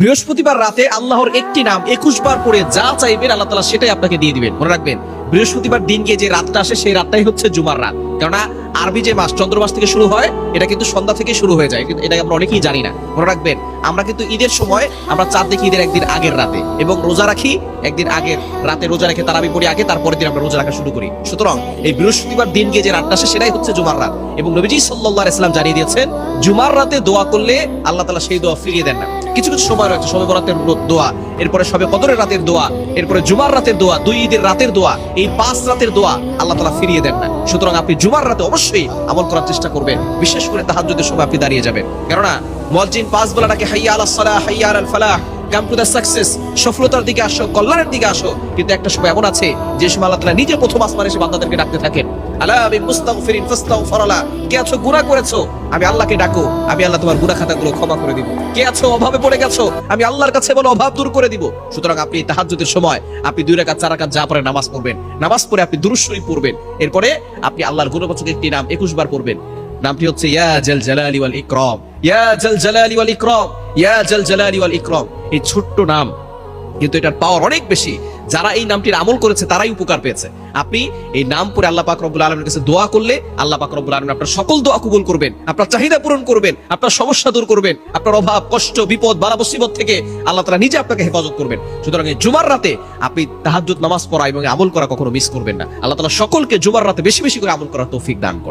বৃহস্পতিবার রাতে আল্লাহর একটি নাম 21 বার পড়ে যা চাইবেন আল্লাহ তাআলা সেটাই আপনাকে দিয়ে দিবেন। মনে রাখবেন, বৃহস্পতিবার দিনকে যে রাতটা আসে সেই রাতটাই হচ্ছে জুমার রাত। কেননা আরবি যে মাস চন্দ্র মাস থেকে শুরু হয়, এটা কিন্তু সন্ধ্যা থেকে শুরু হয়ে যায়, কিন্তু এটা আমরা অনেকেই জানি না। মনে রাখবেন, আমরা কিন্তু ঈদের সময় আমরা চাঁদ দেখি ঈদের একদিন আগের রাতে, এবং রোজা রাখি একদিন আগের রাতে, রোজা রেখে তারাবি পড়ি আগে, তারপরের দিন আমরা রোজা রাখা শুরু করি। সুতরাং এই বৃহস্পতিবার দিনকে যে রাতটা আসে সেটাই হচ্ছে জুমার রাত। এবং নবীজি সাল্লাল্লাহু আলাইহি ওয়াসাল্লাম জানিয়ে দিয়েছেন, জুমার রাতে দোয়া করলে আল্লাহ তাআলা সেই দোয়া ফিরিয়ে দেন না। কিছু কিছু সময় রয়েছে, শবে বরাতের দোয়া, এরপরে শবে কদরের রাতের দোয়া, এরপরে জুমার রাতের দোয়া, দুই ঈদের রাতের দোয়া, এই 5 রাতের দোয়া আল্লাহ তাআলা ফিরিয়ে দেন না। সুতরাং আপনি জুমার রাতে অবশ্যই আমল করার চেষ্টা করবেন, বিশেষ করে তাহাজ্জুদের সময় আপনি দাঁড়িয়ে যাবেন। কেননা মুয়াজ্জিন 5 বেলা ডাকে, হাইয়া আলাস সালাহ, হাইয়া আলাল ফালাহ, কাম টু দ্য সাকসেস, সফলতার দিকে আসো, কল্যাণের দিকে আসো। কিন্তু একটা সময় এমন আছে যে সময় আল্লাহ তাআলা নিজে প্রথম আসমানে এসে বান্দাদেরকে ডাকতে থাকেন, আলা বিমুস্তাগফিরিন ফাস্তাগফিরলা, কে আছো গুনাহ করেছো, আমি আল্লাহকে ডাকো, আমি আল্লাহ তোমার গুনাহ খাতাগুলো ক্ষমা করে দিব। কে আছো অভাবে পড়ে গেছো, আমি আল্লাহর কাছে বলো অভাব দূর করে দিব। সুতরাং আপনি তাহাজ্জুদের সময় আপনি 2 রাকাত 4 রাকাত যা পড়ে নামাজ পড়বেন, নামাজ পড়ে আপনি দুরূদ শরীফ পড়বেন, এরপরে আপনি আল্লাহর গুণবাচক একটি নাম 21 বার পড়বেন। নামটি হচ্ছে ইয়া জাল জালালি ওয়াল ইকরাম, ইয়া জাল জালালি ওয়াল ইকরাম, ইয়া জাল জালালি ওয়াল ইকরাম। এই ছোট্ট নাম, কিন্তু এটার পাওয়ার অনেক বেশি। যারা এই নামটির আমল করেছে তারাই উপকার পেয়েছে। আপনি এই নাম পড়ে আল্লাহ পাক রব্বুল আলামিনের কাছে দোয়া করলে আল্লাহ পাক রব্বুল আলামিন আপনার সকল দোয়া কবুল করবেন, আপনার চাহিদা পূরণ করবেন, আপনার সমস্যা দূর করবেন, আপনার অভাব কষ্ট বিপদ বালা মুসিবত থেকে আল্লাহ তাআলা নিজে আপনাকে হেফাজত করবেন। সুতরাং এই জুমার রাতে আপনি তাহাজ্জুদ নামাজ পড়া এবং আমল করা কখনো মিস করবেন না। আল্লাহ তাআলা সকলকে জুমার রাতে বেশি বেশি করে আমল করার তৌফিক দান করেন।